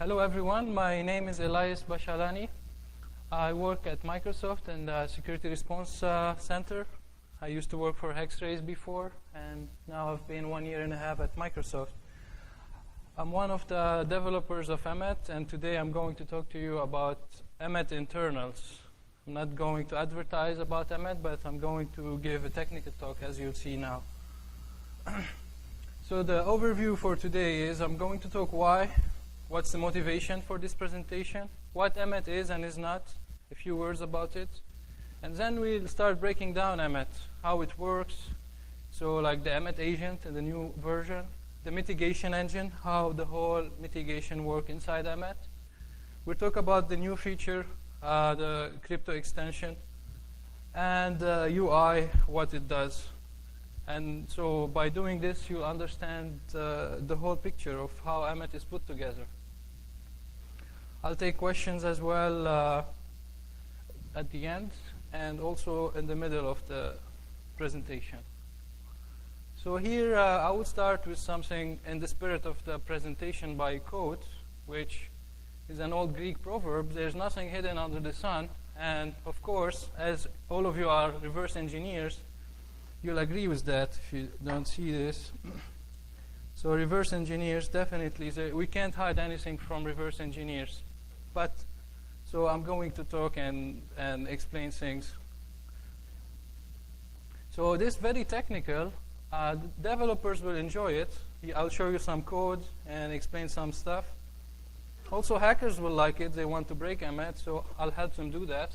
Hello everyone, my name is Elias Bachaalany. I work at Microsoft in the Security Response Center. I used to work for X-Rays before, and now I've been 1.5 years at Microsoft. I'm one of the developers of EMET, and today I'm going to talk to you about EMET internals. I'm not going to advertise about EMET, but I'm going to give a technical talk, as you'll see now. So the overview for today is I'm going to talk what's the motivation for this presentation, what EMET is and is not, a few words about it, and then we'll start breaking down EMET, how it works, so like the EMET agent in the new version, the mitigation engine, how the whole mitigation work inside EMET. We'll talk about the new feature, the crypto extension, and UI, what it does. And so by doing this, you'll understand the whole picture of how EMET is put together. I'll take questions as well at the end and also in the middle of the presentation. So here I will start with something in the spirit of the presentation by quote, which is an old Greek proverb, there's nothing hidden under the sun. And of course, as all of you are reverse engineers, you'll agree with that if you don't see this. So reverse engineers, definitely, we can't hide anything from reverse engineers. But, so I'm going to talk and explain things. So this very technical, developers will enjoy it. I'll show you some code and explain some stuff. Also hackers will like it, they want to break EMET, so I'll help them do that.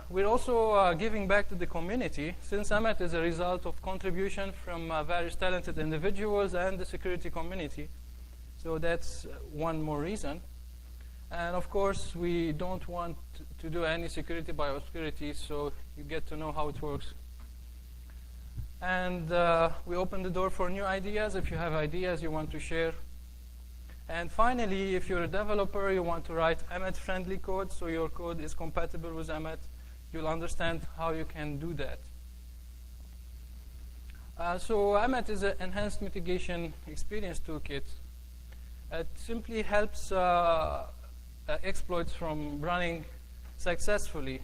We're also giving back to the community, since EMET is a result of contribution from various talented individuals and the security community. So that's one more reason. And of course, we don't want to do any security by obscurity, so you get to know how it works. And we open the door for new ideas. If you have ideas you want to share. And finally, if you're a developer, you want to write EMET-friendly code, so your code is compatible with EMET, you'll understand how you can do that. So EMET is an enhanced mitigation experience toolkit. It simply helps exploits from running successfully.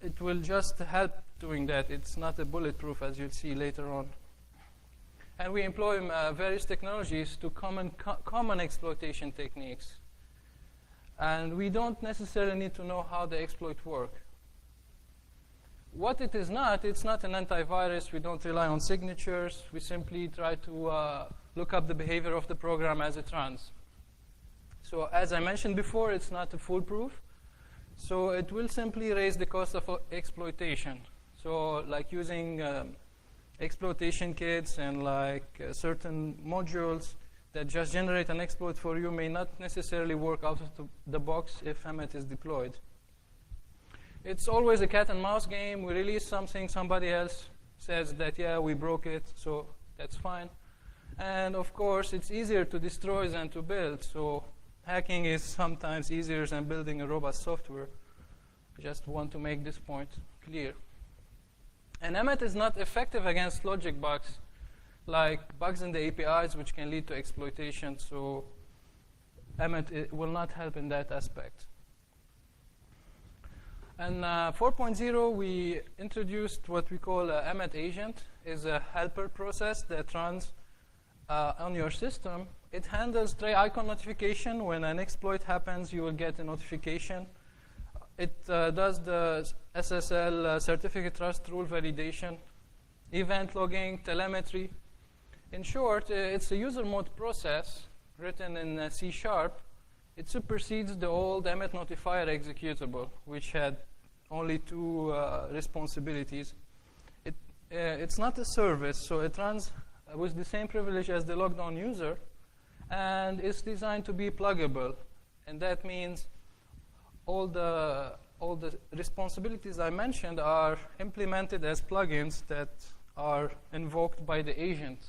It will just help doing that. It's not a bulletproof, as you'll see later on. And we employ various technologies to common exploitation techniques. And we don't necessarily need to know how the exploit works. What it is not, it's not an antivirus. We don't rely on signatures. We simply try to look up the behavior of the program as it runs. So as I mentioned before, it's not a foolproof. So it will simply raise the cost of exploitation. So like using exploitation kits and like certain modules that just generate an exploit for you may not necessarily work out of the box if EMET is deployed. It's always a cat and mouse game. We release something, somebody else says that, yeah, we broke it, so that's fine. And of course, it's easier to destroy than to build. So hacking is sometimes easier than building a robust software. I just want to make this point clear. And EMET is not effective against logic bugs, like bugs in the APIs, which can lead to exploitation. So EMET will not help in that aspect. And 4.0, we introduced what we call an EMET agent. Is a helper process that runs on your system. It handles stray icon notification. When an exploit happens, you will get a notification. It does the SSL certificate trust rule validation, event logging, telemetry. In short, it's a user mode process written in C#. It supersedes the old EMET notifier executable, which had only two responsibilities. It's not a service, so it runs with the same privilege as the logged on user, and it's designed to be pluggable. And that means all the responsibilities I mentioned are implemented as plugins that are invoked by the agent.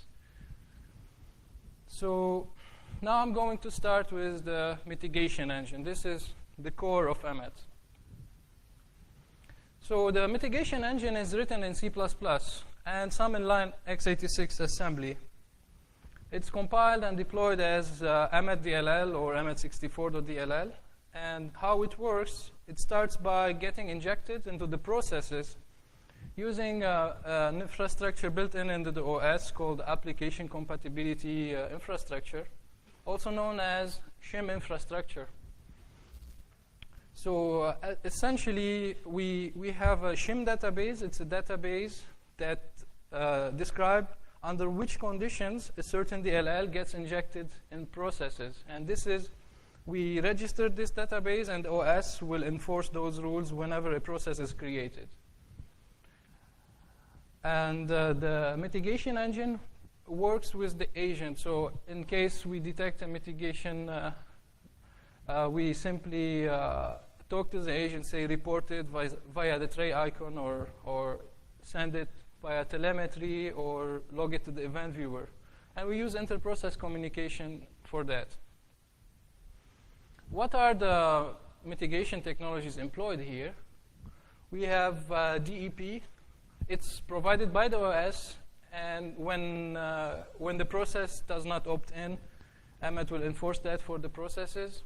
So now I'm going to start with the mitigation engine. This is the core of EMET. So the mitigation engine is written in C++ and some inline x86 assembly. It's compiled and deployed as EMET DLL or EMET64.dll. And how it works, it starts by getting injected into the processes using an infrastructure built into the OS called Application Compatibility Infrastructure, also known as shim infrastructure. So essentially, we have a shim database. It's a database that describes under which conditions a certain DLL gets injected in processes. And this is, we registered this database, and OS will enforce those rules whenever a process is created. And the mitigation engine works with the agent. So in case we detect a mitigation, we simply talk to the agent, say report it via the tray icon, or send it via telemetry, or log it to the event viewer. And we use inter-process communication for that. What are the mitigation technologies employed here? We have DEP. It's provided by the OS, and when the process does not opt in, EMET will enforce that for the processes.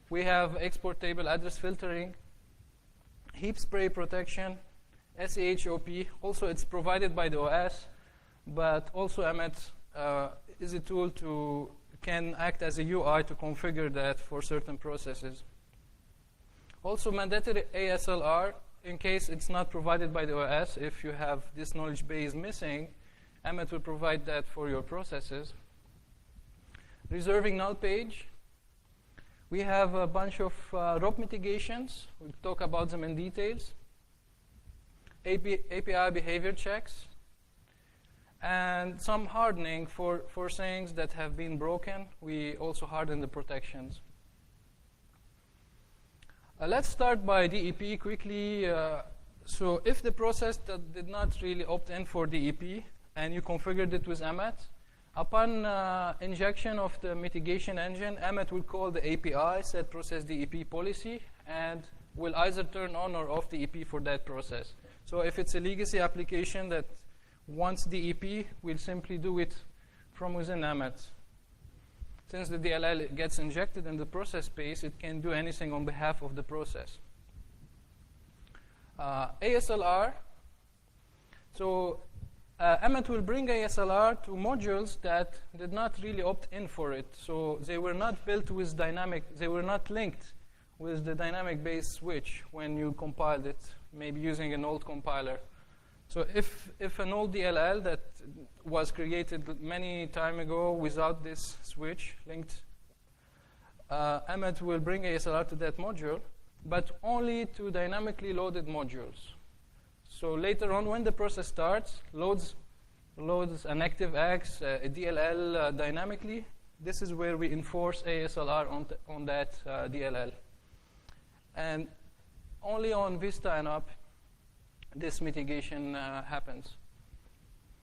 We have export table address filtering, heap spray protection, SEHOP. Also, it's provided by the OS, but also EMET is a tool can act as a UI to configure that for certain processes. Also, mandatory ASLR, in case it's not provided by the OS. If you have this knowledge base missing, EMET will provide that for your processes. Reserving null page. We have a bunch of ROP mitigations. We'll talk about them in details. API behavior checks. And some hardening for things that have been broken. We also harden the protections. Let's start by DEP quickly. So if the process that did not really opt in for DEP, and you configured it with EMET, upon injection of the mitigation engine, EMET will call the API, set process DEP policy, and will either turn on or off DEP for that process. So if it's a legacy application that wants DEP, we'll simply do it from within EMET. Since the DLL gets injected in the process space, it can do anything on behalf of the process. ASLR. So EMET will bring ASLR to modules that did not really opt in for it. So they were not built with they were not linked with the dynamic base switch when you compiled it, maybe using an old compiler. So if an old DLL that was created many time ago without this switch linked, EMET will bring ASLR to that module, but only to dynamically loaded modules. So later on, when the process starts, loads an ActiveX, a DLL dynamically, this is where we enforce ASLR on that DLL. And only on Vista and up, this mitigation happens.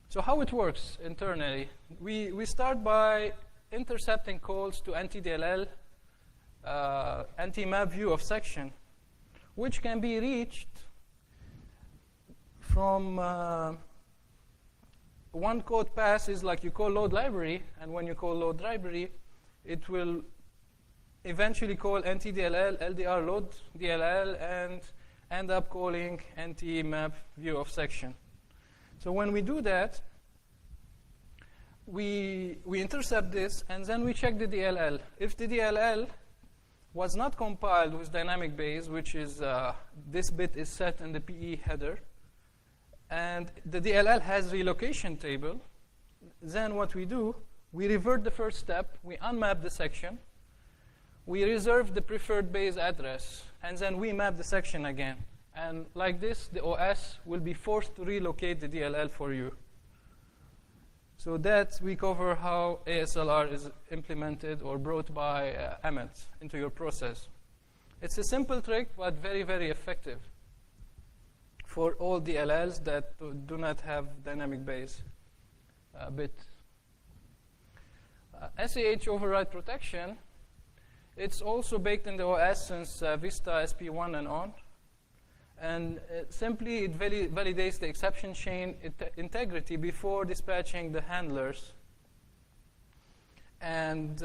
So how it works internally? We start by intercepting calls to anti-DLL, anti-map view of section, which can be reached from one code pass is like you call load library, and when you call load library, it will eventually call anti-DLL, LDR load DLL, and end up calling anti-map view of section. So when we do that, we intercept this, and then we check the DLL. If the DLL was not compiled with dynamic base, which is this bit is set in the PE header, and the DLL has relocation table, then what we do, we revert the first step, we unmap the section, we reserve the preferred base address, and then we map the section again. And like this, the OS will be forced to relocate the DLL for you. So that we cover how ASLR is implemented or brought by EMET into your process. It's a simple trick, but very, very effective for all DLLs that do not have dynamic base bit. SAH override protection. It's also baked in the OS since Vista SP1 and on. And simply it validates the exception chain integrity before dispatching the handlers And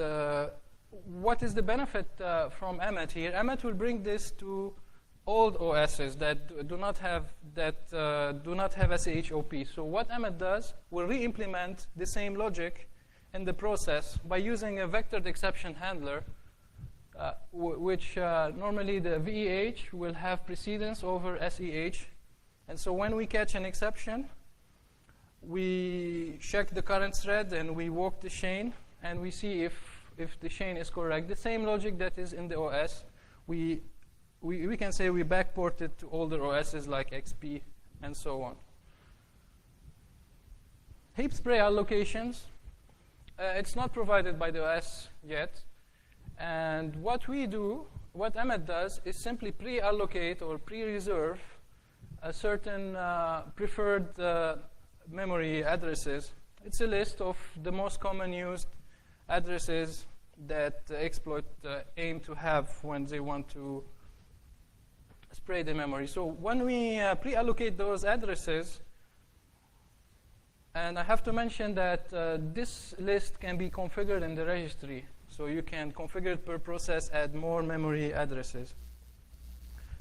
what is the benefit from EMET here? EMET will bring this to old OSs that do not have SAHOP. So what EMET does will re-implement the same logic in the process by using a vectored exception handler, which normally the VEH will have precedence over SEH. And so when we catch an exception, we check the current thread and we walk the chain and we see if the chain is correct. The same logic that is in the OS, we can say we backport it to older OSs like XP and so on. Heap spray allocations. It's not provided by the OS yet. And what EMET does is simply pre-allocate or pre-reserve a certain preferred memory addresses. It's a list of the most common used addresses that the exploit aim to have when they want to spray the memory. So when we pre-allocate those addresses, and I have to mention that this list can be configured in the registry. So you can configure it per process, add more memory addresses.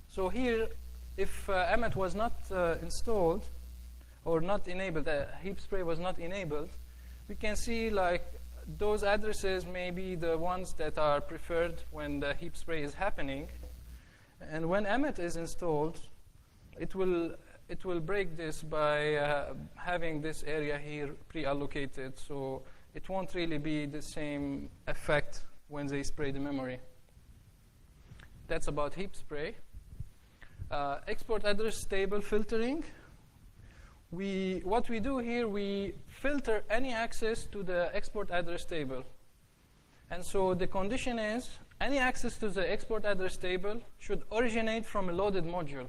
So here, if EMET was not installed or not enabled, heap spray was not enabled, we can see like those addresses may be the ones that are preferred when the heap spray is happening. And when EMET is installed, it will break this by having this area here pre-allocated. So it won't really be the same effect when they spray the memory. That's about heap spray. Export address table filtering. What we do here, we filter any access to the export address table. And so the condition is any access to the export address table should originate from a loaded module.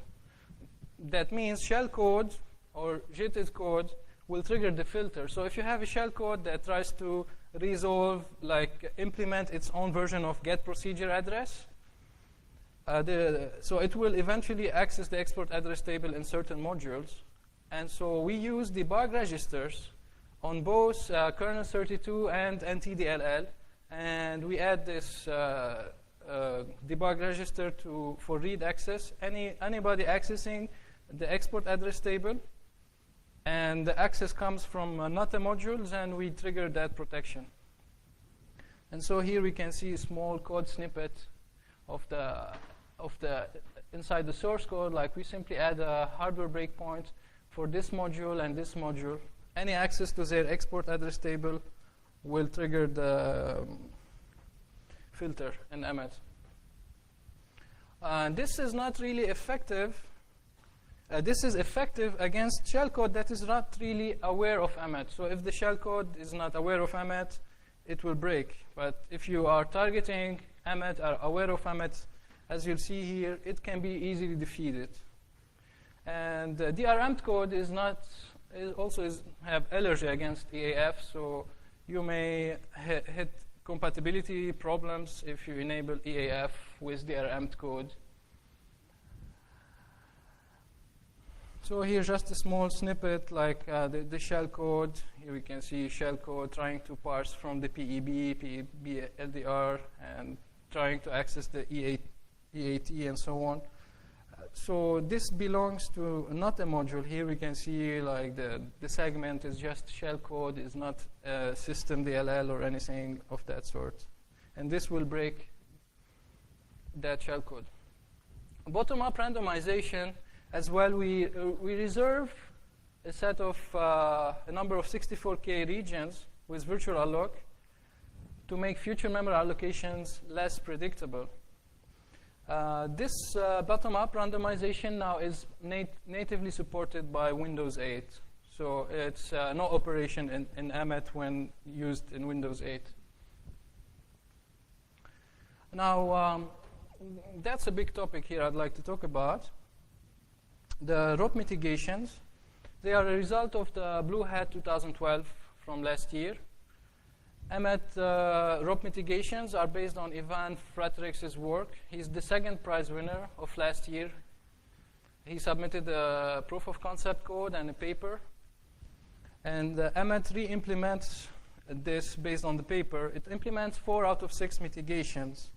That means shellcode or JIT code will trigger the filter. So if you have a shellcode that tries to resolve, like implement its own version of get procedure address, so it will eventually access the export address table in certain modules. And so we use debug registers on both kernel 32 and NTDLL. And we add this debug register for read access. Anybody accessing the export address table, and the access comes from not a modules, and we trigger that protection. And so here we can see a small code snippet of the inside the source code. Like we simply add a hardware breakpoint for this module and this module. Any access to their export address table will trigger the filter in EMET. This is not really effective. This is effective against shellcode that is not really aware of EMET. So if the shellcode is not aware of EMET, it will break. But if you are targeting EMET, are aware of EMET, as you'll see here, it can be easily defeated. And DRM code have allergy against EAF, so you may hit compatibility problems if you enable EAF with DRM code. So here's just a small snippet, like the shell code. Here we can see shell code trying to parse from the PEB LDR, and trying to access the EAT and so on. So this belongs to not a module. Here we can see like the segment is just shell code, is not system DLL or anything of that sort. And this will break that shell code. Bottom-up randomization as well, we reserve a set of a number of 64K regions with virtual alloc to make future memory allocations less predictable. This bottom-up randomization now is natively supported by Windows 8. So it's no operation in EMET when used in Windows 8. Now, that's a big topic here I'd like to talk about. The ROP mitigations, they are a result of the Blue Hat 2012 from last year. EMET ROP mitigations are based on Ivan Fraterix's work. He's the second prize winner of last year. He submitted a proof of concept code and a paper. And EMET re-implements this based on the paper. It implements 4 out of 6 mitigations.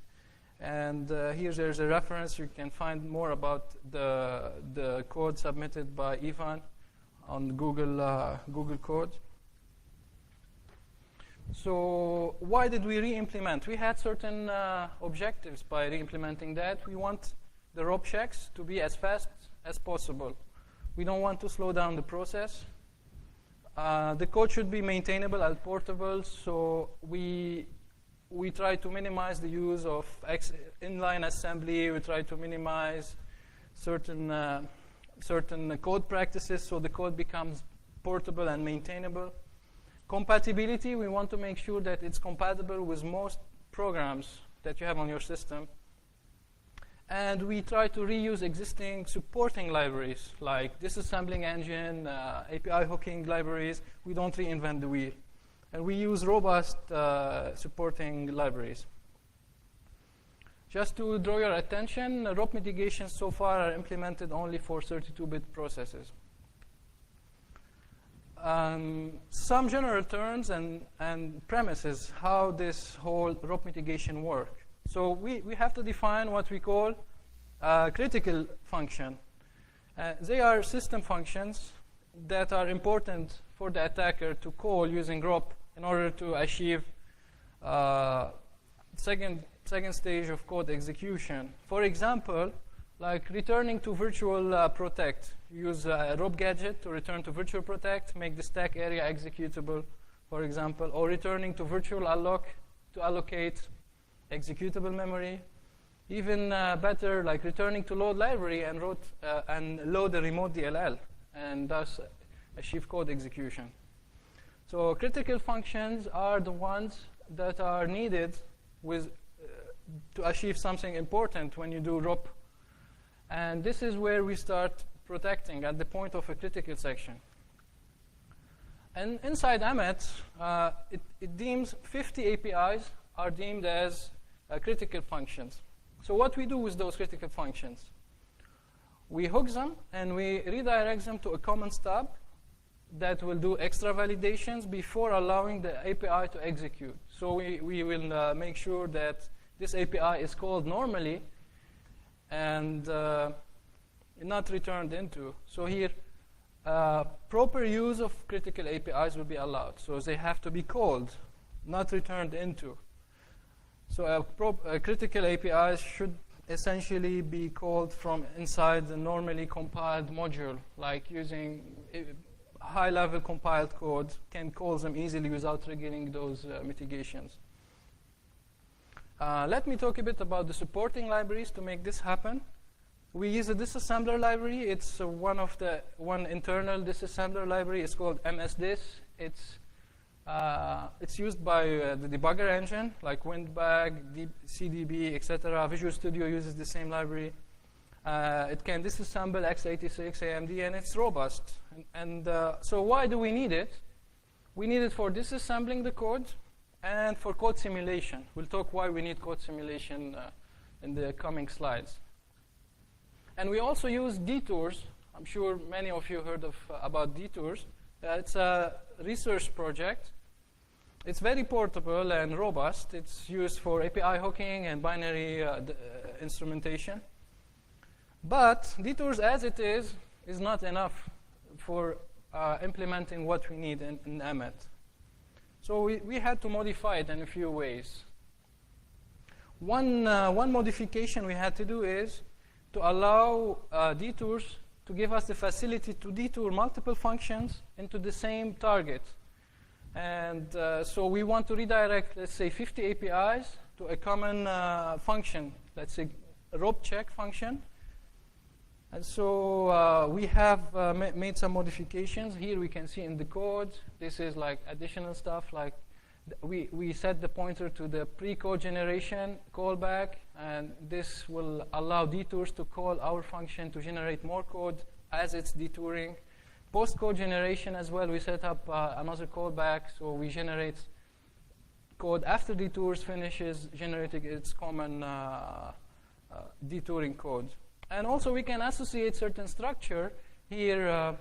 And here there's a reference. You can find more about the code submitted by Ivan on Google Code. So why did we re-implement? We had certain objectives by re-implementing that. We want the ROP checks to be as fast as possible. We don't want to slow down the process. The code should be maintainable and portable, so we try to minimize the use of inline assembly. We try to minimize certain code practices so the code becomes portable and maintainable. Compatibility, we want to make sure that it's compatible with most programs that you have on your system. And we try to reuse existing supporting libraries like disassembling engine, API hooking libraries. We don't reinvent the wheel. And we use robust supporting libraries. Just to draw your attention, ROP mitigations so far are implemented only for 32-bit processes. Some general terms and premises how this whole ROP mitigation work. So we have to define what we call critical function. They are system functions that are important for the attacker to call using ROP in order to achieve second stage of code execution. For example, like returning to virtual protect. Use a ROP gadget to return to virtual protect, make the stack area executable, for example, or returning to virtual unlock to allocate executable memory. Even better, like returning to load library and load a remote DLL, and thus achieve code execution. So critical functions are the ones that are needed to achieve something important when you do ROP. And this is where we start protecting at the point of a critical section. And inside EMET, it deems 50 APIs are deemed as critical functions. So what we do with those critical functions? We hook them and we redirect them to a common stub that will do extra validations before allowing the API to execute. So we will make sure that this API is called normally and not returned into. So here, proper use of critical APIs will be allowed. So they have to be called, not returned into. So a critical API should essentially be called from inside the normally compiled module, like using high-level compiled code can call them easily without triggering those mitigations. Let me talk a bit about the supporting libraries to make this happen. We use a disassembler library. It's one internal disassembler library. It's called MSDis. It's used by the debugger engine, like Windbag, CDB, etc. Visual Studio uses the same library. It can disassemble x86, AMD, and it's robust. So why do we need it? We need it for disassembling the code and for code simulation. We'll talk why we need code simulation in the coming slides. And we also use detours. I'm sure many of you heard about detours. It's a research project. It's very portable and robust. It's used for API hooking and binary instrumentation. But detours as it is not enough for implementing what we need in EMET. So we had to modify it in a few ways. One modification we had to do is to allow detours to give us the facility to detour multiple functions into the same target. And so we want to redirect, let's say, 50 APIs to a common function, let's say a ROP check function. And so we have made some modifications. Here we can see in the code, this is like additional stuff, like we set the pointer to the pre-code generation callback, and this will allow detours to call our function to generate more code as it's detouring. Post-code generation as well, we set up another callback, so we generate code after detours finishes generating its common detouring code. And also we can associate certain structure. Here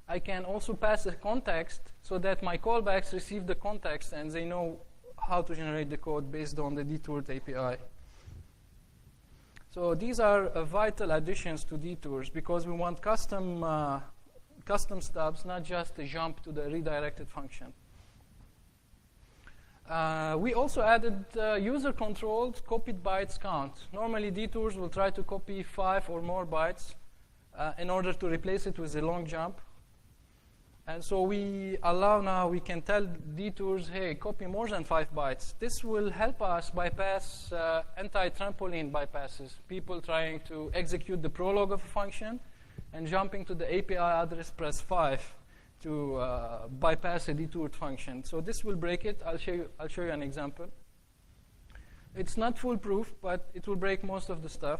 I can also pass a context so that my callbacks receive the context and they know how to generate the code based on the detoured API. So these are vital additions to detours because we want custom stubs, not just a jump to the redirected function. We also added user-controlled copied bytes count. Normally, detours will try to copy 5 or more bytes in order to replace it with a long jump. And so we allow now, we can tell detours, hey, copy more than 5 bytes. This will help us bypass anti-trampoline bypasses, people trying to execute the prologue of a function and jumping to the API address press 5 to bypass a detoured function. So this will break it. I'll show you an example. It's not foolproof, but it will break most of the stuff.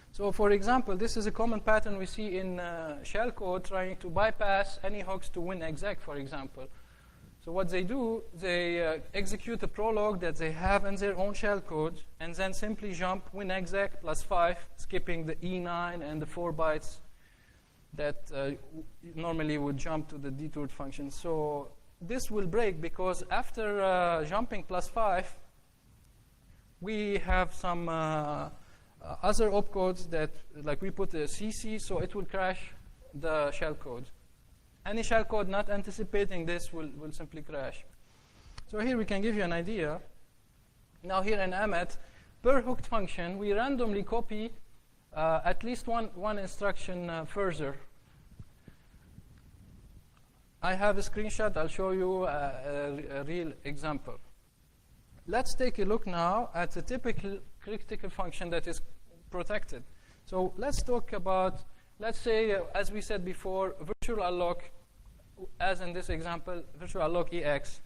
So for example, this is a common pattern we see in shellcode trying to bypass any hooks to WinExec, for example. So what they do, they execute a prologue that they have in their own shellcode and then simply jump WinExec plus 5, skipping the E9 and the 4 bytes that normally would jump to the detoured function. So this will break because after jumping plus 5, we have some other opcodes that, like we put a CC, so it will crash the shellcode. Any shellcode not anticipating this will simply crash. So here we can give you an idea. Now here in EMET, per hooked function, we randomly copy at least one instruction further. I have a screenshot. I'll show you a real example. Let's take a look now at a typical critical function that is protected. So let's talk about, let's say, as we said before, virtual unlock, as in this example, virtual unlock EX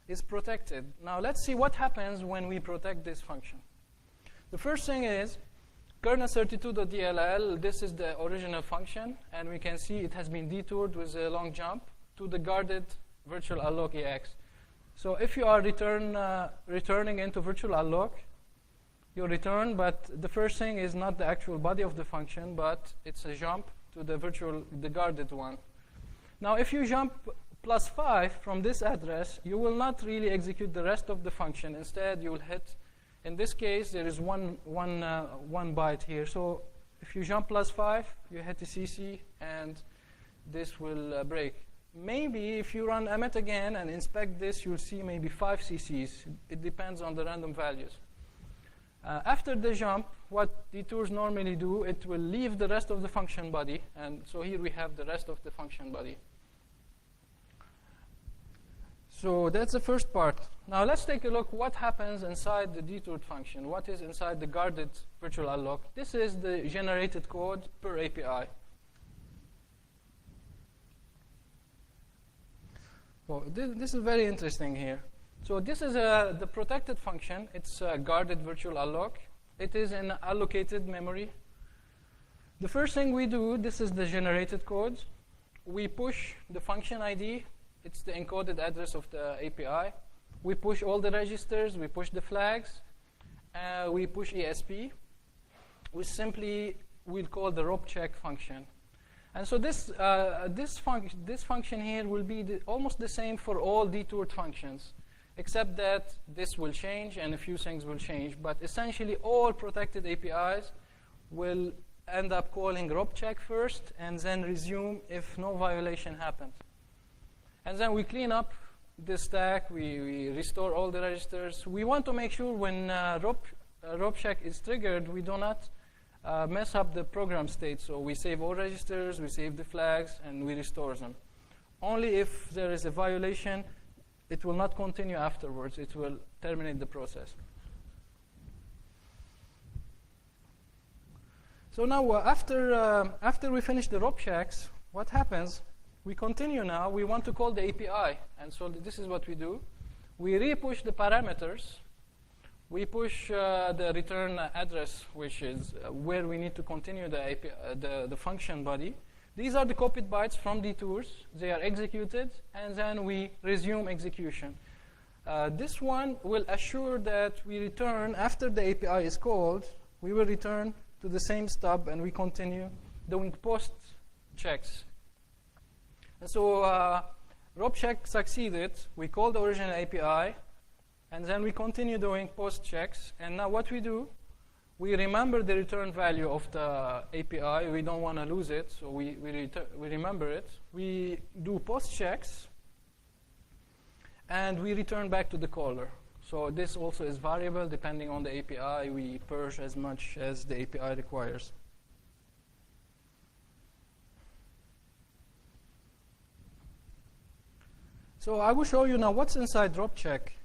is protected. Now let's see what happens when we protect this function. The first thing is kernel32.dll, this is the original function, and we can see it has been detoured with a long jump to the guarded virtual unlock EX. So if you are returning into virtual unlock, you return, but the first thing is not the actual body of the function, but it's a jump to the guarded one. Now, if you jump plus 5 from this address, you will not really execute the rest of the function. Instead, you will hit, in this case, there is one byte here. So if you jump plus 5, you hit a CC, and this will break. Maybe if you run EMET again and inspect this, you'll see maybe 5 CCs. It depends on the random values. After the jump, what detours normally do, it will leave the rest of the function body. And so here we have the rest of the function body. So that's the first part. Now let's take a look what happens inside the detoured function. What is inside the guarded virtual unlock? This is the generated code per API. So this is very interesting here. So this is the protected function. It's a guarded virtual unlock. It is in allocated memory. The first thing we do, this is the generated code. We push the function ID. It's the encoded address of the API. We push all the registers. We push the flags. We push ESP. We simply will call the ROP-check function. And so this function here will be almost the same for all detoured functions, except that this will change and a few things will change. But essentially, all protected APIs will end up calling ROP-check first and then resume if no violation happens. And then we clean up the stack. We restore all the registers. We want to make sure when ROP-check is triggered, we do not mess up the program state. So we save all registers, we save the flags, and we restore them. Only if there is a violation, it will not continue afterwards. It will terminate the process. So now, after we finish the ROP checks, what happens? We continue now. We want to call the API. And so this is what we do. We re-push the parameters. We push the return address, which is where we need to continue the API, the function body. These are the copied bytes from detours. They are executed, and then we resume execution. This one will assure that we return, after the API is called, we will return to the same stub, and we continue doing post checks. And so rope check succeeded. We called the original API, and then we continue doing post checks. And now what we do, we remember the return value of the API. We don't want to lose it, so we remember it. We do post checks, and we return back to the caller. So this also is variable. Depending on the API, we purge as much as the API requires. So I will show you now what's inside rope check.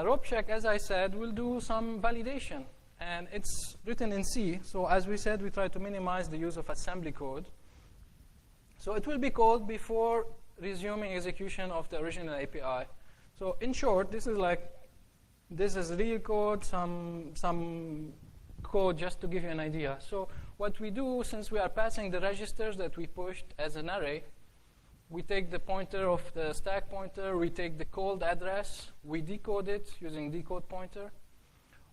Rope check, as I said, will do some validation. And it's written in C. So as we said, we try to minimize the use of assembly code. So it will be called before resuming execution of the original API. So in short, this is real code, some code just to give you an idea. So what we do, since we are passing the registers that we pushed as an array, we take the pointer of the stack pointer, we take the called address, we decode it using decode pointer,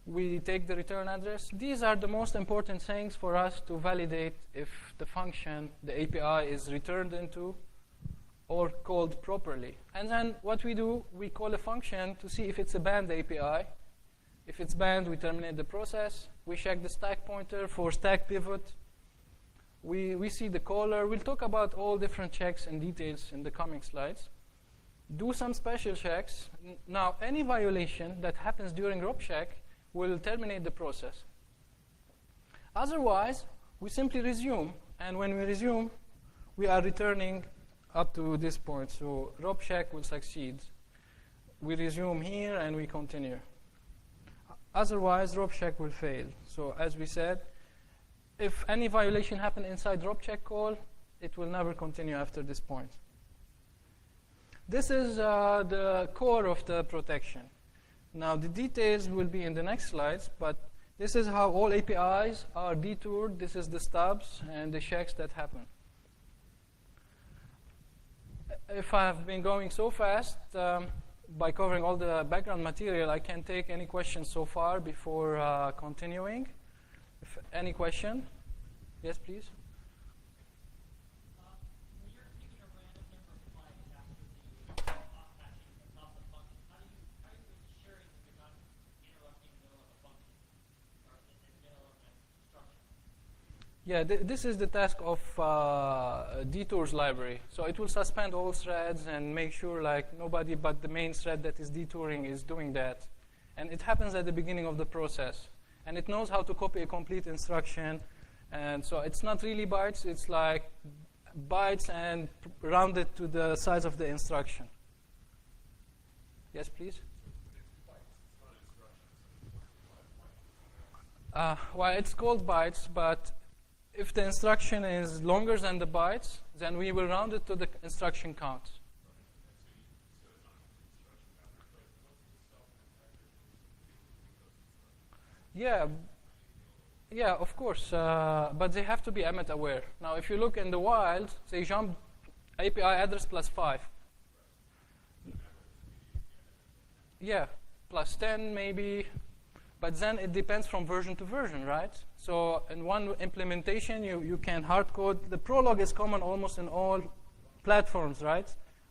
we take the return address. These are the most important things for us to validate if the function, the API, is returned into or called properly. And then what we do, we call a function to see if it's a banned API. If it's banned, we terminate the process. We check the stack pointer for stack pivot. We see the caller. We'll talk about all different checks and details in the coming slides. Do some special checks. Now, any violation that happens during rope check will terminate the process. Otherwise, we simply resume. And when we resume, we are returning up to this point. So rope check will succeed. We resume here, and we continue. Otherwise, rope check will fail. So as we said, if any violation happens inside rope check call, it will never continue after this point. This is the core of the protection. Now, the details will be in the next slides, but this is how all APIs are detoured. This is the stubs and the checks that happen. If I've been going so fast, by covering all the background material, I can take any questions so far before continuing. If any question? Yes, please. When you're taking a random number of flags after the off matching across the function, how do you ensure that you're not interrupting the middle of a function or in the middle of an instruction? Yeah, this is the task of detours library. So it will suspend all threads and make sure like nobody but the main thread that is detouring is doing that. And it happens at the beginning of the process. And it knows how to copy a complete instruction. And so it's not really bytes. It's like bytes and rounded to the size of the instruction. Yes, please? Well, it's called bytes, but if the instruction is longer than the bytes, then we will round it to the instruction count. Yeah, of course, but they have to be EMET aware. Now, if you look in the wild, they jump API address plus 5. Yeah, plus 10 maybe, but then it depends from version to version, right? So in one implementation, you can hard code. The Prolog is common almost in all platforms, right?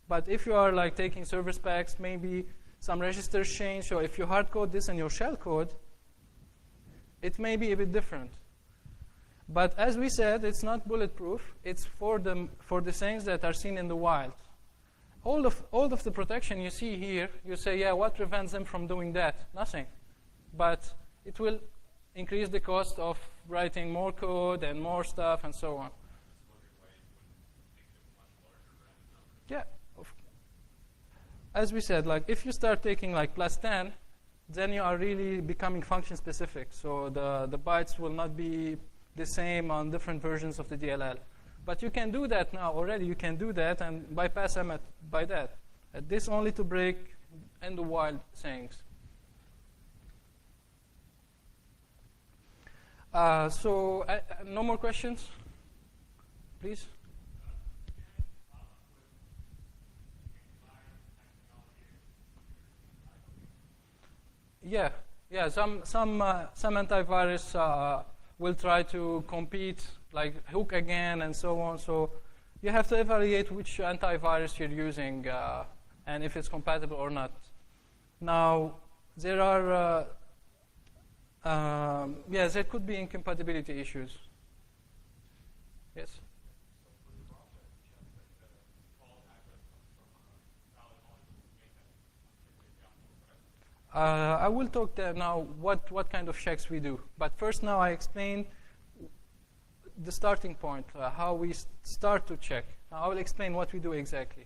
But if you are like taking service packs, maybe some registers change. So if you hard code this in your shell code, it may be a bit different. But as we said, it's not bulletproof. It's for the things that are seen in the wild. All of the protection you see here, you say, yeah, what prevents them from doing that? Nothing. But it will increase the cost of writing more code and more stuff and so on. Yeah. As we said, like if you start taking like plus 10, then you are really becoming function specific. So the bytes will not be the same on different versions of the DLL. But you can do that now already. You can do that and bypass EMET by that. This only to break in the wild things. So no more questions, please. Yeah. Some antivirus will try to compete, like hook again and so on. So you have to evaluate which antivirus you're using and if it's compatible or not. Now, there are, there could be incompatibility issues. Yes? I will talk there now what kind of checks we do. But first now I explain the starting point, how we start to check. Now I will explain what we do exactly.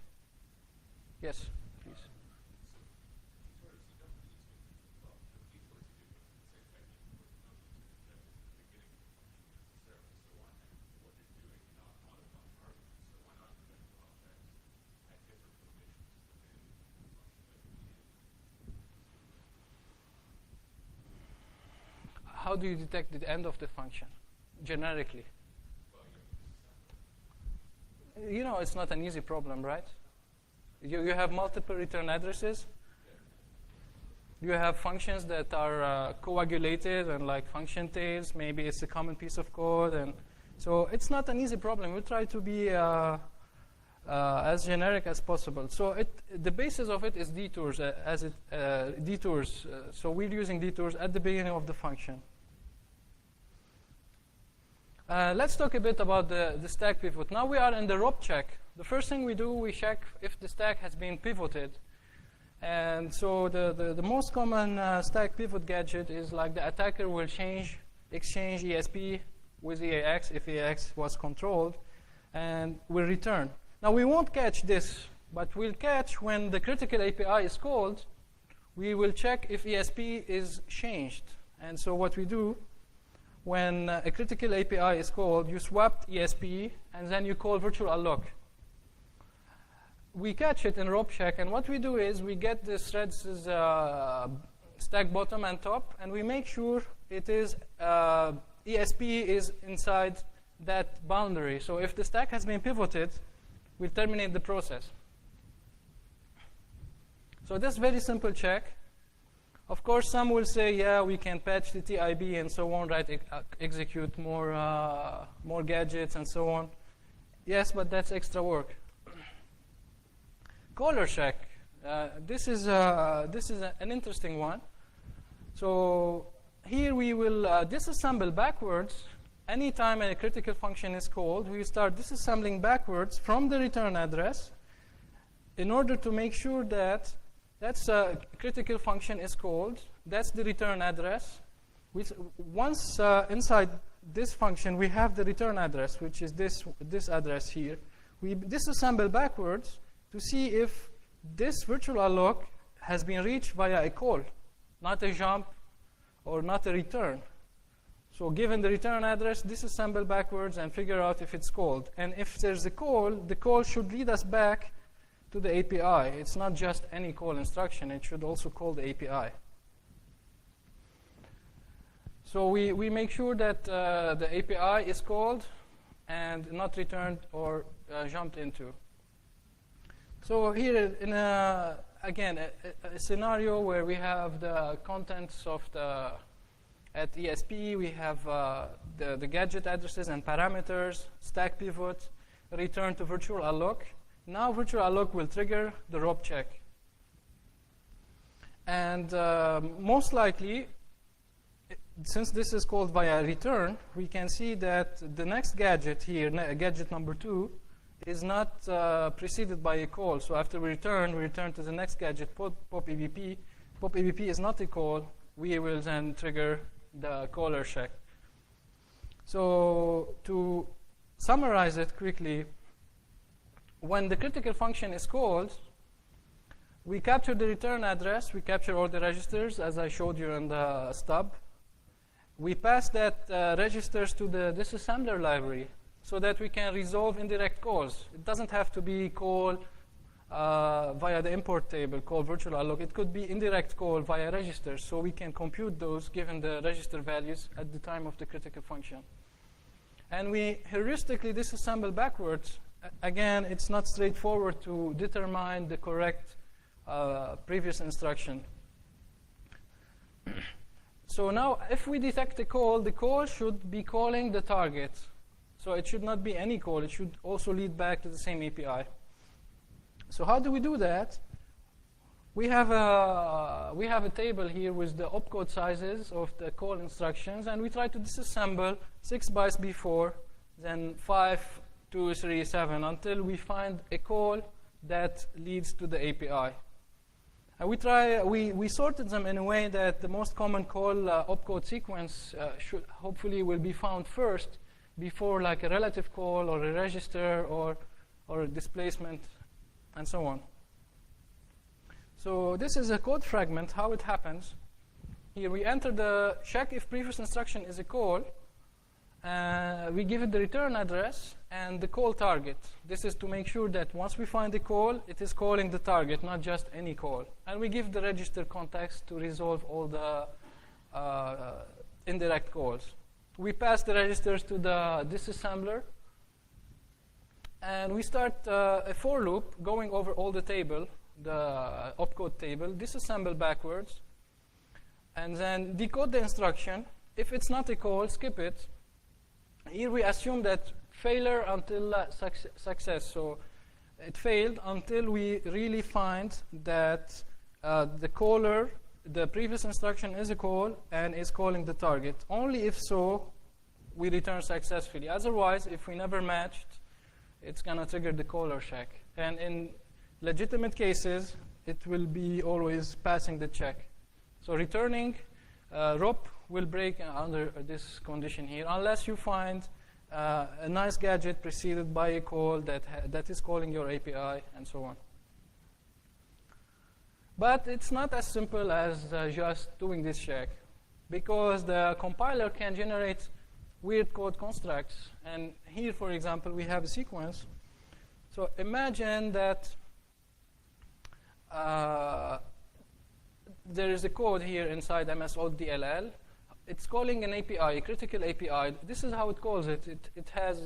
Yes, please. How do you detect the end of the function, generically? You know, it's not an easy problem, right? You have multiple return addresses. You have functions that are coagulated and like function tails. Maybe it's a common piece of code. And so it's not an easy problem. We'll try to be as generic as possible. So the basis of it is detours. So we're using detours at the beginning of the function. Let's talk a bit about the stack pivot. Now we are in the ROP check. The first thing we do, we check if the stack has been pivoted. And so the most common stack pivot gadget is like the attacker will exchange ESP with EAX if EAX was controlled, and will return. Now we won't catch this, but we'll catch when the critical API is called, we will check if ESP is changed. And so what we do, when a critical API is called, you swap ESP, and then you call virtual unlock. We catch it in ROP check, and what we do is we get the threads stack bottom and top, and we make sure it is ESP is inside that boundary. So if the stack has been pivoted, we'll terminate the process. So this very simple check. Of course, some will say, yeah, we can patch the TIB and so on, right? Execute more gadgets and so on. Yes, but that's extra work. Caller check. This is an interesting one. So here we will disassemble backwards. Anytime a critical function is called, we start disassembling backwards from the return address in order to make sure that that's a critical function is called. That's the return address. Once inside this function, we have the return address, which is this address here. We disassemble backwards to see if this virtual unlock has been reached via a call, not a jump or not a return. So given the return address, disassemble backwards and figure out if it's called. And if there's a call, the call should lead us back to the API. It's not just any call instruction. It should also call the API. So we make sure that the API is called and not returned or jumped into. So here, in again, a scenario where we have the contents of at ESP, we have the gadget addresses and parameters, stack pivot, return to virtual unlock. Now virtual unlock will trigger the ROP check. And most likely, since this is called via return, we can see that the next gadget here, gadget number 2, is not preceded by a call. So after we return to the next gadget, pop EBP. Pop EBP is not a call. We will then trigger the caller check. So to summarize it quickly, when the critical function is called, we capture the return address. We capture all the registers, as I showed you in the stub. We pass that registers to the disassembler library so that we can resolve indirect calls. It doesn't have to be call via the import table, call virtual unlock. It could be indirect call via registers, so we can compute those given the register values at the time of the critical function. And we heuristically disassemble backwards. Again, it's not straightforward to determine the correct previous instruction. So now, if we detect a call, the call should be calling the target. So it should not be any call. It should also lead back to the same API. So how do we do that? We have a table here with the opcode sizes of the call instructions, and we try to disassemble 6 bytes before, then 5, 2, 3, 7, until we find a call that leads to the API. And we sorted them in a way that the most common call opcode sequence should hopefully will be found first before like a relative call or a register or a displacement and so on. So this is a code fragment, how it happens. Here we enter the check if previous instruction is a call. We give it the return address and the call target. This is to make sure that once we find the call, it is calling the target, not just any call. And we give the register context to resolve all the indirect calls. We pass the registers to the disassembler. And we start a for loop going over all the table, the opcode table, disassemble backwards, and then decode the instruction. If it's not a call, skip it. Here we assume that failure until success. So it failed until we really find that the caller, the previous instruction is a call and is calling the target. Only if so, we return successfully. Otherwise, if we never matched, it's going to trigger the caller check. And in legitimate cases, it will be always passing the check. So returning ROP will break under this condition here, unless you find a nice gadget preceded by a call that is calling your API and so on. But it's not as simple as just doing this check, because the compiler can generate weird code constructs. And here, for example, we have a sequence. So imagine that there is a code here inside MS-DLL. It's calling an API, a critical API. This is how it calls it. It has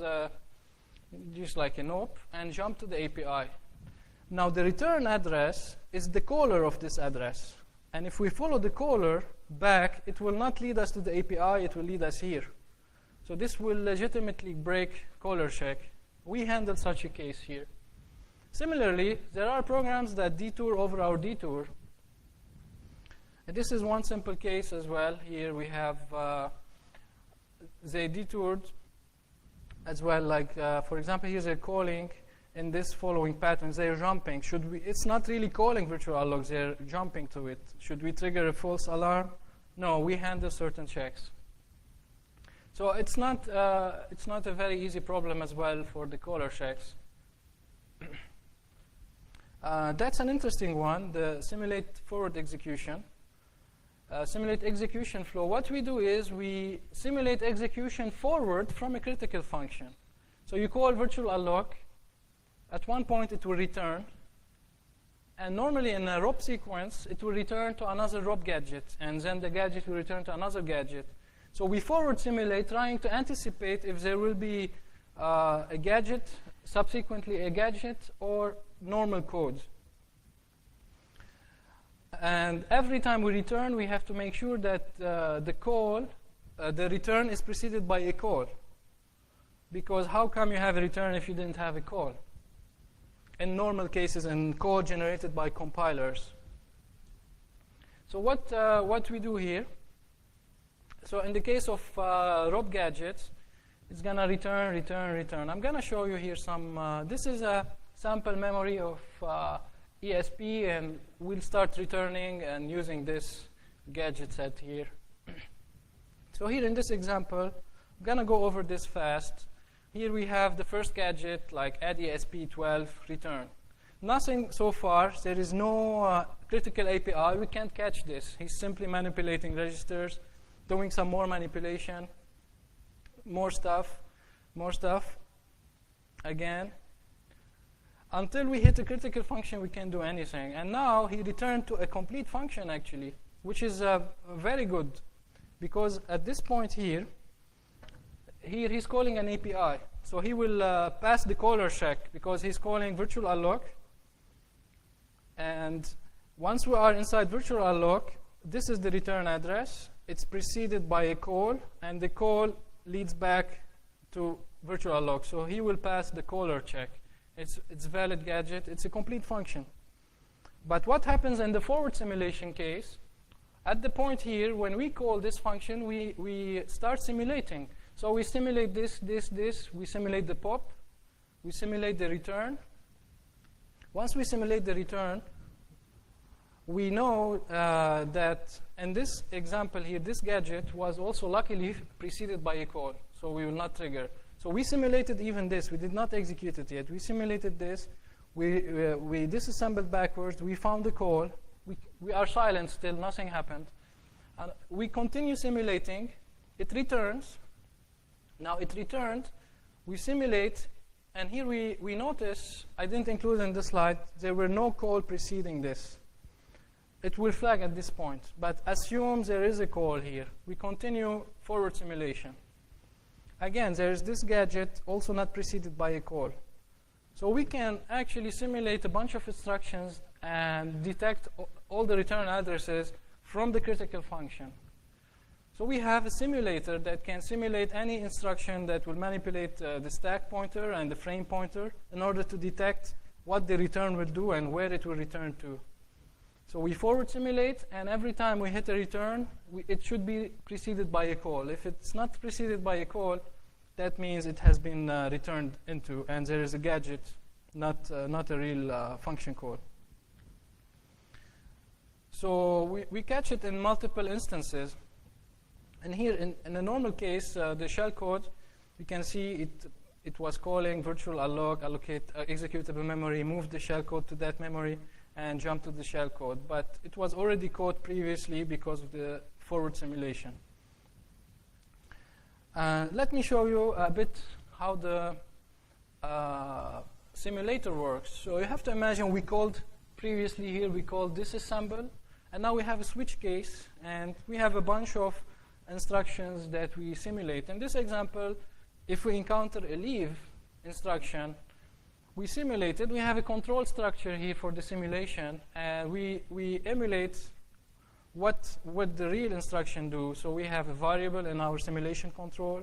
just like an op and jump to the API. Now the return address is the caller of this address. And if we follow the caller back, it will not lead us to the API, it will lead us here. So this will legitimately break caller check. We handle such a case here. Similarly, there are programs that detour over our detour. And this is one simple case as well. Here we have, they detoured as well. Like, for example, here's a calling in this following pattern. They're jumping. It's not really calling virtual unlock. They're jumping to it. Should we trigger a false alarm? No, we handle certain checks. So it's not a very easy problem as well for the caller checks. That's an interesting one, the simulate forward execution. Simulate execution flow. What we do is we simulate execution forward from a critical function. So you call virtual unlock. At one point, it will return. And normally in a ROP sequence, it will return to another ROP gadget. And then the gadget will return to another gadget. So we forward simulate, trying to anticipate if there will be a gadget, subsequently a gadget, or normal code. And every time we return, we have to make sure that the return is preceded by a call. Because how come you have a return if you didn't have a call? In normal cases, and code generated by compilers. So what we do here, so in the case of ROP gadgets, it's going to return, return, return. I'm going to show you here some, this is a sample memory of ESP, and we'll start returning and using this gadget set here. So here in this example, I'm going to go over this fast. Here we have the first gadget, like add ESP12, return. Nothing so far. There is no critical API. We can't catch this. He's simply manipulating registers, doing some more manipulation, more stuff, again. Until we hit a critical function, we can't do anything. And now he returned to a complete function, actually, which is very good. Because at this point here he's calling an API. So he will pass the caller check because he's calling virtual unlock. And once we are inside virtual unlock, this is the return address. It's preceded by a call, and the call leads back to virtual unlock. So he will pass the caller check. It's valid gadget. It's a complete function. But what happens in the forward simulation case, at the point here, when we call this function, we start simulating. So we simulate this. We simulate the pop. We simulate the return. Once we simulate the return, we know that in this example here, this gadget was also luckily preceded by a call. So we will not trigger. So we simulated even this. We did not execute it yet. We simulated this. We disassembled backwards. We found the call. We are silent still. Nothing happened. And we continue simulating. It returns. Now it returned. We simulate. And here we notice, I didn't include in the slide, there were no call preceding this. It will flag at this point. But assume there is a call here. We continue forward simulation. Again, there is this gadget also not preceded by a call. So we can actually simulate a bunch of instructions and detect all the return addresses from the critical function. So we have a simulator that can simulate any instruction that will manipulate the stack pointer and the frame pointer in order to detect what the return will do and where it will return to. So we forward simulate, and every time we hit a return, it should be preceded by a call. If it's not preceded by a call, that means it has been returned into, and there is a gadget, not a real function call. So we catch it in multiple instances. And here, in a normal case, the shell code, you can see it was calling virtual unlock, allocate executable memory, move the shell code to that memory, and jump to the shell code. But it was already caught previously because of the forward simulation. Let me show you a bit how the simulator works. So you have to imagine we called previously here, we called disassemble, and now we have a switch case, and we have a bunch of instructions that we simulate. In this example, if we encounter a leave instruction, we simulate it. We have a control structure here for the simulation, and we emulate what would the real instruction do. So we have a variable in our simulation control,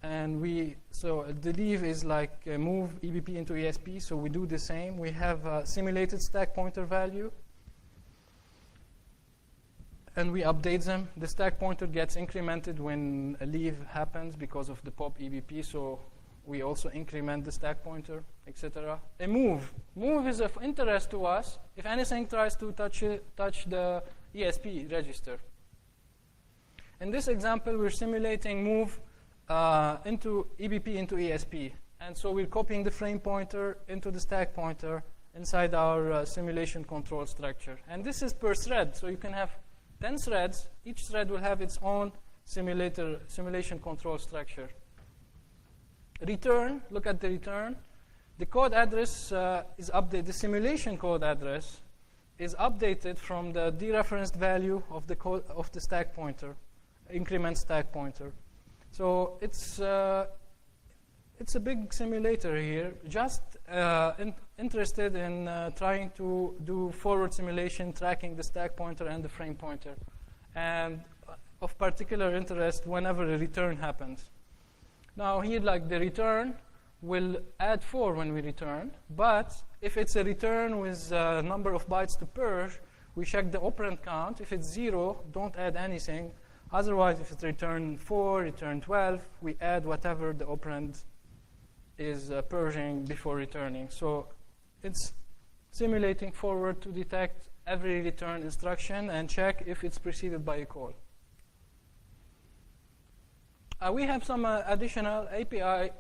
and so the leave is like move EBP into ESP, so we do the same. We have a simulated stack pointer value, and we update them. The stack pointer gets incremented when a leave happens because of the pop EBP, so we also increment the stack pointer, etc. A move is of interest to us if anything tries to touch the ESP register. In this example, we're simulating move into EBP into ESP, and so we're copying the frame pointer into the stack pointer inside our simulation control structure. And this is per thread, so you can have 10 threads. Each thread will have its own simulation control structure. Return, look at the return. The code address is updated. The simulation code address is updated from the dereferenced value of the code of the stack pointer, increment stack pointer. So it's a big simulator here, just interested in trying to do forward simulation, tracking the stack pointer and the frame pointer, and of particular interest whenever a return happens. Now here, like the return will add 4 when we return, but if it's a return with a number of bytes to purge, we check the operand count. If it's 0, don't add anything. Otherwise, if it's return 4, return 12, we add whatever the operand is purging before returning. So it's simulating forward to detect every return instruction and check if it's preceded by a call. We have some additional API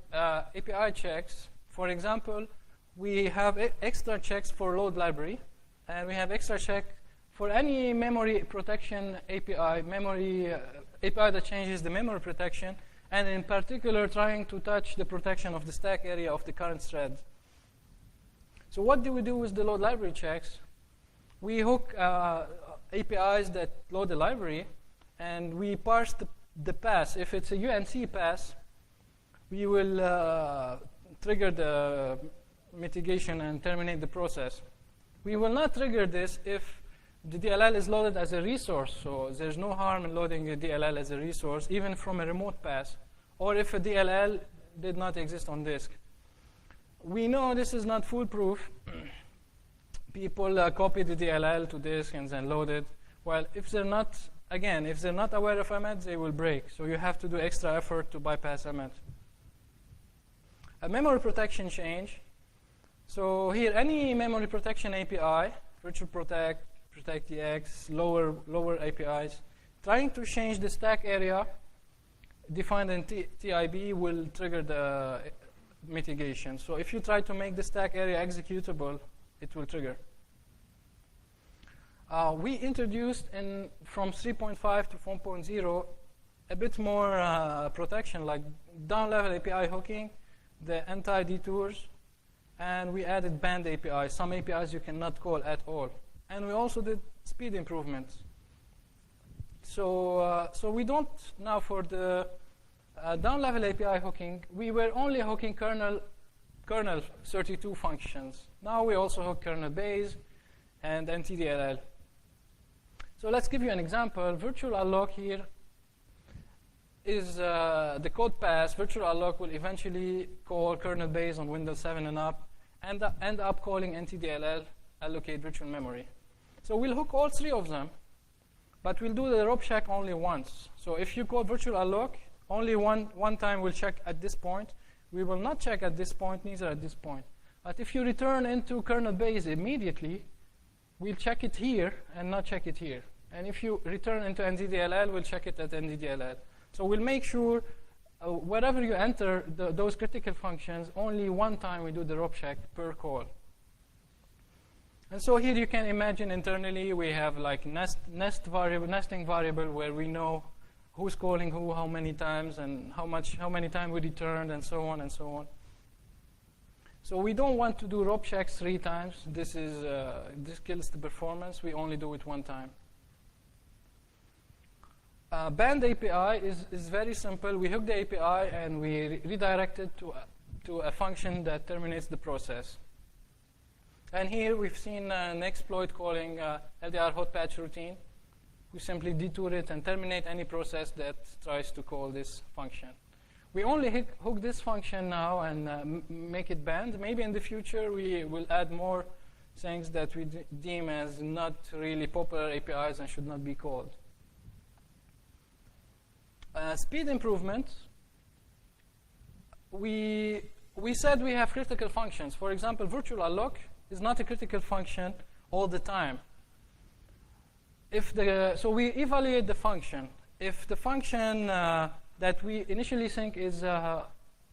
checks. For example, we have extra checks for load library, and we have extra check for any memory protection API, API that changes the memory protection, and in particular trying to touch the protection of the stack area of the current thread. So what do we do with the load library checks? We hook APIs that load the library, and we parse the pass. If it's a UNC pass, we will trigger the mitigation and terminate the process. We will not trigger this if the DLL is loaded as a resource, so there's no harm in loading a DLL as a resource, even from a remote pass. Or if a DLL did not exist on disk. We know this is not foolproof. People copy the DLL to disk and then load it. Well, if they're not, again, if they're not aware of EMET, they will break. So you have to do extra effort to bypass EMET. A memory protection change. So here, any memory protection API, virtual protect, protect-EX, lower APIs, trying to change the stack area defined in TIB will trigger the mitigation. So if you try to make the stack area executable, it will trigger. We introduced from 3.5 to 4.0 a bit more protection, like down-level API hooking, the anti-detours, and we added banned APIs. Some APIs you cannot call at all. And we also did speed improvements. So we don't, now for the down-level API hooking, we were only hooking kernel 32 functions. Now we also hook kernel base and NTDLL. So let's give you an example. Virtual unlock here is the code pass. Virtual unlock will eventually call kernel base on Windows 7 and up, and end up calling NTDLL, allocate virtual memory. So we'll hook all three of them, but we'll do the rope check only once. So if you call virtual unlock, only one time we'll check at this point. We will not check at this point, neither at this point. But if you return into kernel base immediately, we'll check it here and not check it here. And if you return into NTDLL, we'll check it at NTDLL. So we'll make sure wherever you enter those critical functions, only one time we do the rope check per call. And so here you can imagine internally we have like nesting variable where we know who's calling who, how many times, and how many times we returned, and so on and so on. So we don't want to do rope checks 3 times. This kills the performance. We only do it 1 time. Banned API is very simple. We hook the API and we redirect it to a function that terminates the process. And here we've seen an exploit calling LDR hot patch routine. We simply detour it and terminate any process that tries to call this function. We only hook this function now and make it banned. Maybe in the future we will add more things that we deem as not really popular APIs and should not be called. Speed improvement. We said we have critical functions. For example, virtual unlock is not a critical function all the time. So we evaluate the function. If the function that we initially think is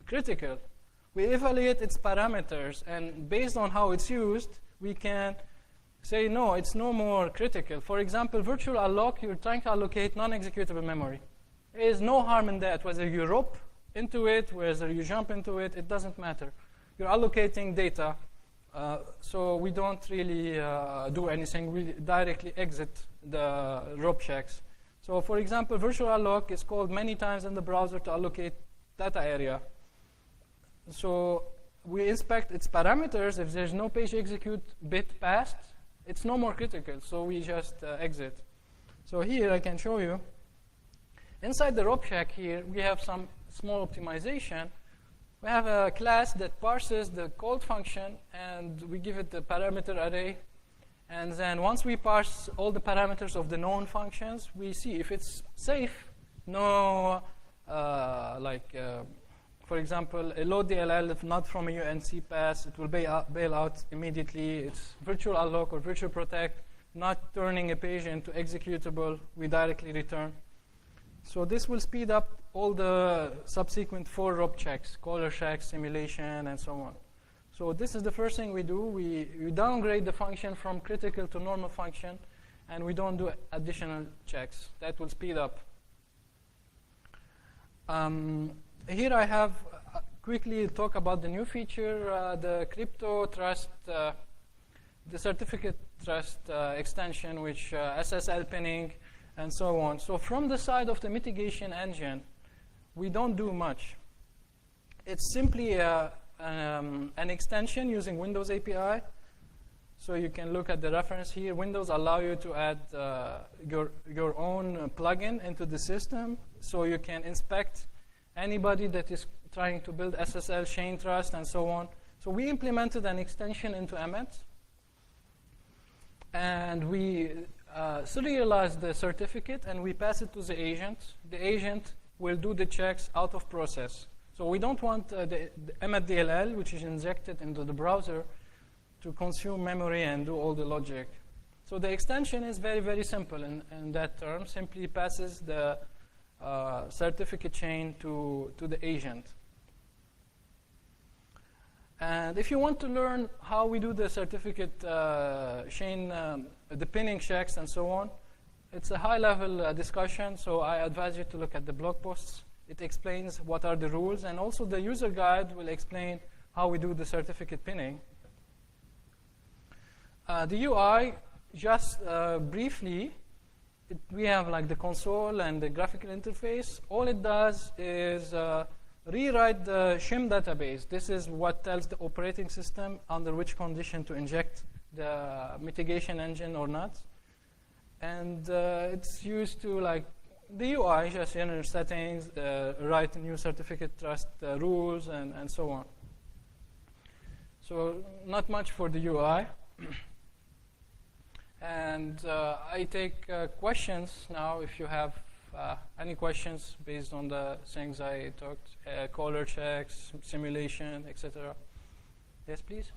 critical, we evaluate its parameters, and based on how it's used, we can say, no, it's no more critical. For example, virtual unlock, you're trying to allocate non-executable memory. There is no harm in that. Whether you rope into it, whether you jump into it, it doesn't matter. You're allocating data, so we don't really do anything. We directly exit the rope checks. So for example, virtual unlock is called many times in the browser to allocate data area. So we inspect its parameters. If there's no page execute bit passed, it's no more critical, so we just exit. So here I can show you. Inside the rope check here, we have some small optimization. We have a class that parses the called function, and we give it the parameter array. And then once we parse all the parameters of the known functions, we see if it's safe. No, for example, a load DLL, if not from a UNC pass, it will bail out immediately. It's virtual unlock or virtual protect, not turning a page into executable. We directly return. So this will speed up all the subsequent 4 rope checks, caller checks, simulation, and so on. So this is the first thing we do. We downgrade the function from critical to normal function, and we don't do additional checks. That will speed up. Here I have quickly talk about the new feature, the crypto trust, the certificate trust extension, which SSL pinning, and so on. So from the side of the mitigation engine, we don't do much. It's simply an extension using Windows API. So you can look at the reference here. Windows allow you to add your own plugin into the system, so you can inspect anybody that is trying to build SSL chain trust and so on. So we implemented an extension into EMET, and we serialize the certificate and we pass it to the agent. The agent will do the checks out of process. So we don't want the EMET DLL, which is injected into the browser, to consume memory and do all the logic. So the extension is very, very simple in that term. Simply passes the certificate chain to the agent. And if you want to learn how we do the certificate chain, the pinning checks and so on, it's a high-level discussion, so I advise you to look at the blog posts. It explains what are the rules, and also the user guide will explain how we do the certificate pinning. The UI, just briefly, we have like the console and the graphical interface. All it does is rewrite the shim database. This is what tells the operating system under which condition to inject the mitigation engine or not. And it's used to, like, the UI, just enter settings, write new certificate trust rules, and so on. So not much for the UI. And I take questions now if you have any questions based on the things I talked, caller checks, simulation, etc. Yes, please.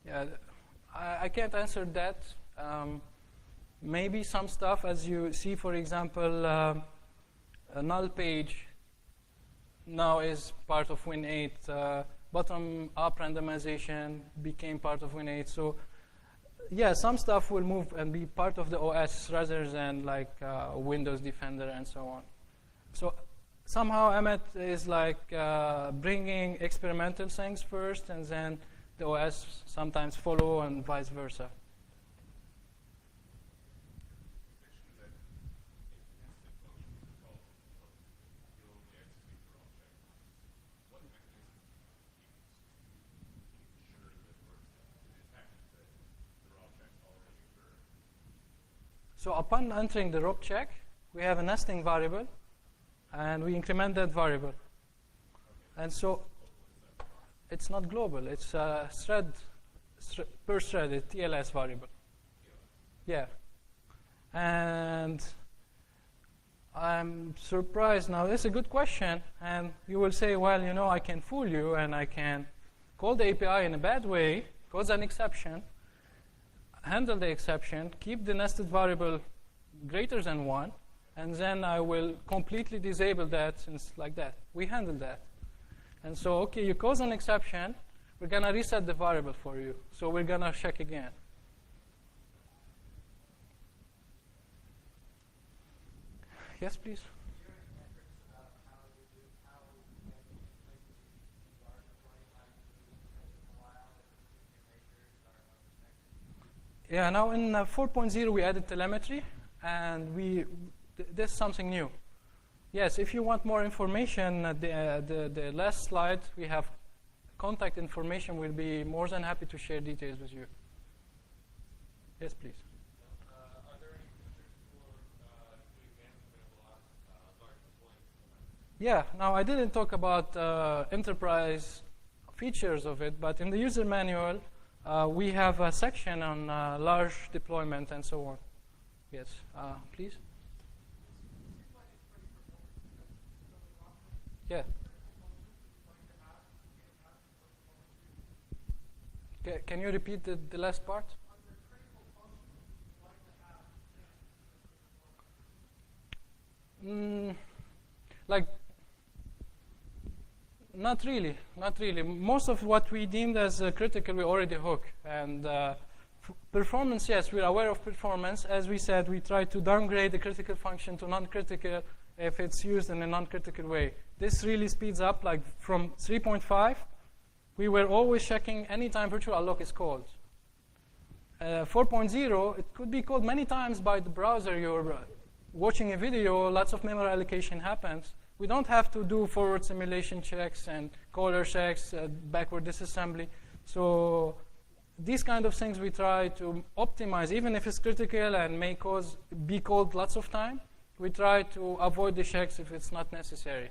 Yeah, I can't answer that. Maybe some stuff, as you see, for example, a null page now is part of Win8. Bottom-up randomization became part of Win8. So, yeah, some stuff will move and be part of the OS rather than like Windows Defender and so on. So somehow EMET is like bringing experimental things first, and then the OS sometimes follow, and vice versa. So upon entering the ROP check, we have a nesting variable, and we increment that variable. And so it's not global. It's a thread, per thread, a TLS variable. Yeah. And I'm surprised now. This is a good question. And you will say, well, you know, I can fool you, and I can call the API in a bad way, cause an exception, handle the exception, keep the nested variable greater than 1, and then I will completely disable that since like that. We handle that. And so, okay, you cause an exception, we're going to reset the variable for you. So we're going to check again. Yes, please. Yeah, now in 4.0 we added telemetry, and this is something new. Yes, if you want more information, the last slide, we have contact information. We'll be more than happy to share details with you. Yes, please. Are there any features for doing management of large deployments? Yeah, now I didn't talk about enterprise features of it, but in the user manual, we have a section on large deployment and so on. Yes, please. Yeah. Can you repeat the last part? Like, not really. Most of what we deemed as critical, we already hook. And performance, yes, we're aware of performance. As we said, we try to downgrade the critical function to non-critical if it's used in a non-critical way. This really speeds up. Like from 3.5, we were always checking anytime virtual unlock is called. 4.0, it could be called many times by the browser. You're watching a video, lots of memory allocation happens. We don't have to do forward simulation checks and caller checks, backward disassembly. So these kind of things we try to optimize, even if it's critical and may be called lots of time. We try to avoid the checks if it's not necessary.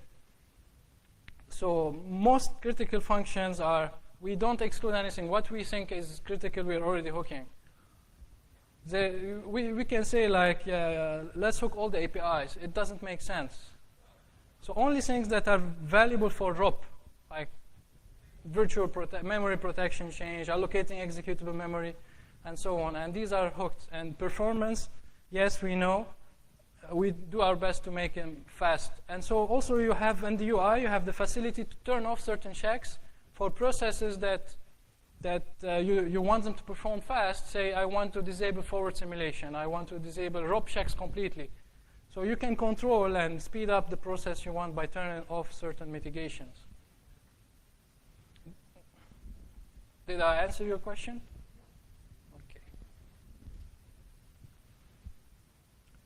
So most critical functions are, we don't exclude anything. What we think is critical, we're already hooking. We can say like, let's hook all the APIs. It doesn't make sense. So only things that are valuable for ROP, like virtual memory protection change, allocating executable memory, and so on. And these are hooked. And performance, yes, we know. We do our best to make them fast. And so also you have in the UI, you have the facility to turn off certain checks for processes that you want them to perform fast. Say, I want to disable forward simulation. I want to disable ROP checks completely. So you can control and speed up the process you want by turning off certain mitigations. Did I answer your question? Okay.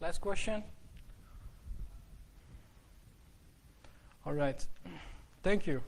Last question? All right. Thank you.